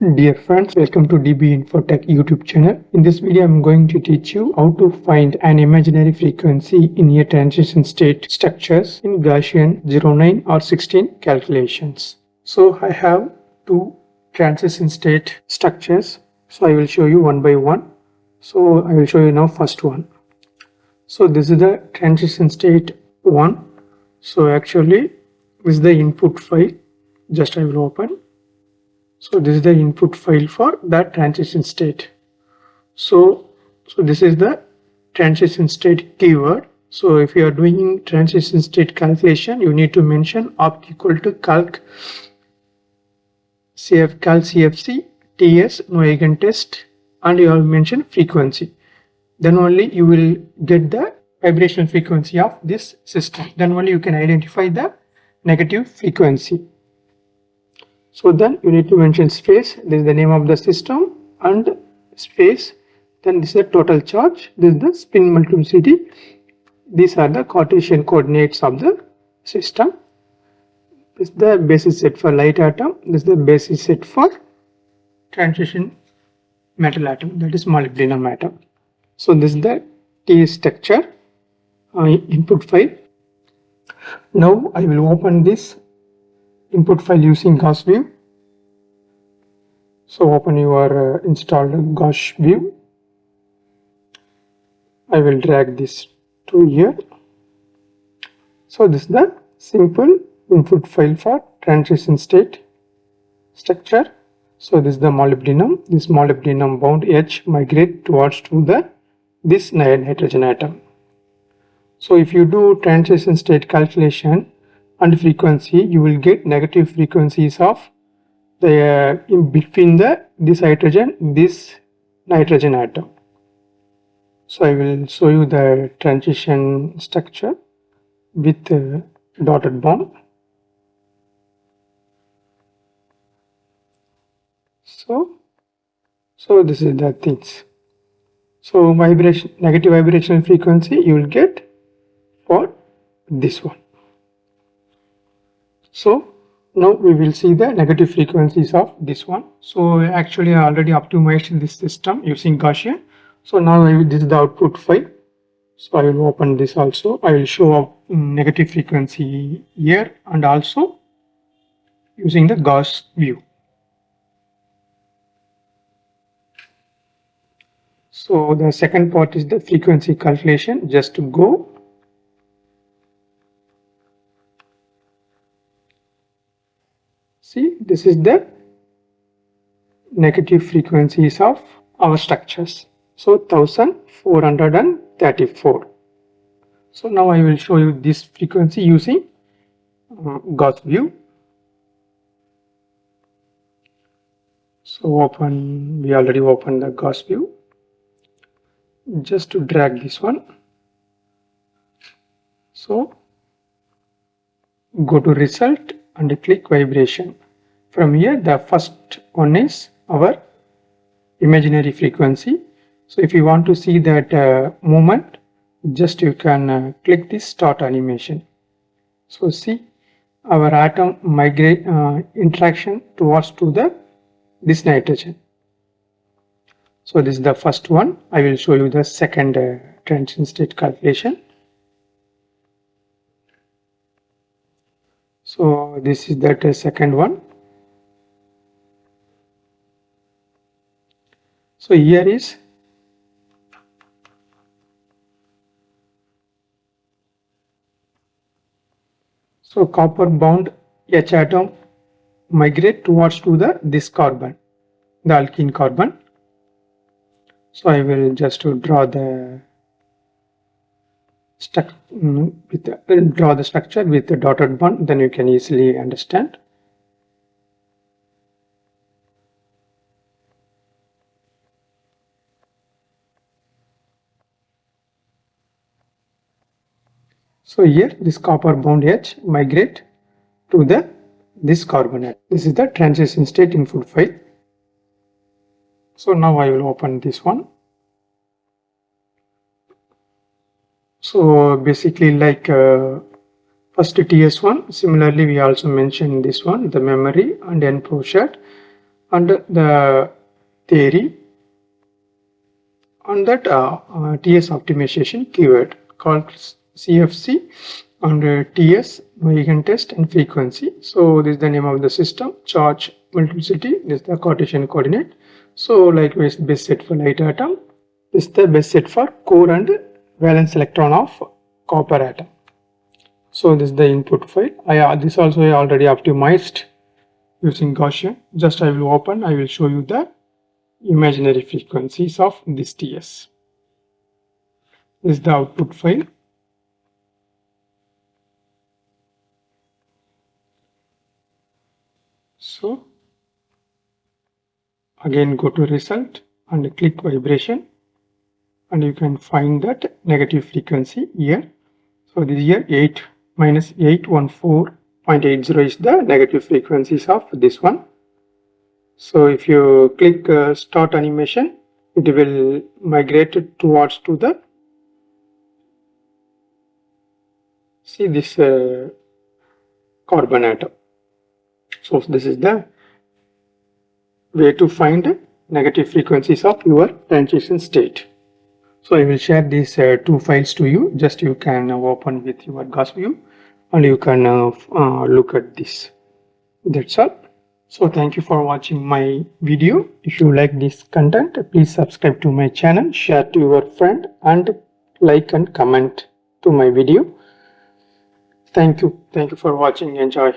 Dear friends, welcome to DB Infotech YouTube channel. In this video, I'm going to teach you how to find an imaginary frequency in a transition state structures in Gaussian 09 or 16 calculations. So I have two transition state structures. So I will show you one by one. So I will show you now first one. So this is the transition state 1. So actually this is the input file. Just I will open. So this is the input file for that transition state. So this is the transition state keyword. So if you are doing transition state calculation, you need to mention opt equal to calc CFC TS no eigentest, and you have mentioned frequency. Then only you will get the vibrational frequency of this system. Then only you can identify the negative frequency. So then you need to mention space, this is the name of the system, and space, then this is the total charge, this is the spin multiplicity, these are the Cartesian coordinates of the system, this is the basis set for light atom, this is the basis set for transition metal atom, that is molybdenum atom. So this is the T structure input file. Now I will open this input file using Gauss view. So open your installed Gauss view. I will drag this to here. So this is the simple input file for transition state structure. So this is the molybdenum. This molybdenum bound H migrate towards to this nitrogen atom. So if you do transition state calculation and frequency, you will get negative frequencies of the in between this nitrogen atom. So I will show you the transition structure with dotted bond. So this is the things. So negative vibrational frequency you will get for this one. So now we will see the negative frequencies of this one. So actually I already optimized this system using Gaussian. So now this is the output file. So I will open this also. I will show up negative frequency here and also using the Gauss view. So the second part is the frequency calculation. Just to go. See, this is the negative frequencies of our structures. So 1434. So now I will show you this frequency using Gauss view. So we already opened the Gauss view. Just to drag this one. So go to result and click vibration. From here the first one is our imaginary frequency. So if you want to see that movement, just you can click this start animation. So see our atom migrate interaction towards to this nitrogen. So this is the first one. I will show you the second transition state calculation. So this is that second one. So here is copper bound H atom migrate towards to this carbon, the alkene carbon. So I will just draw the structure with the dotted bond, then you can easily understand. So here this copper bound H migrate to this carbon atom. This is the transition state input file. So now I will open this one. So basically like first TS1, similarly we also mentioned this one, the memory and enclosure, and the theory on that TS optimization keyword called CFC and TS eigentest and frequency. So this is the name of the system. Charge multiplicity, this is the Cartesian coordinate. So likewise base set for light atom, this is the base set for core and valence electron of copper atom. So this is the input file. This also I already optimized using Gaussian. Just I will open, I will show you the imaginary frequencies of this TS. This is the output file. So again go to result and click vibration, and you can find that negative frequency here. So this here 8 minus 814.80 is the negative frequencies of this one. So if you click start animation, it will migrate towards to the this carbon atom. So this is the way to find negative frequencies of your transition state. So I will share these two files to you. Just you can open with your Gauss view and you can look at this. That's all. So thank you for watching my video. If you like this content, please subscribe to my channel, share to your friend, and like and comment to my video. Thank you for watching. Enjoy.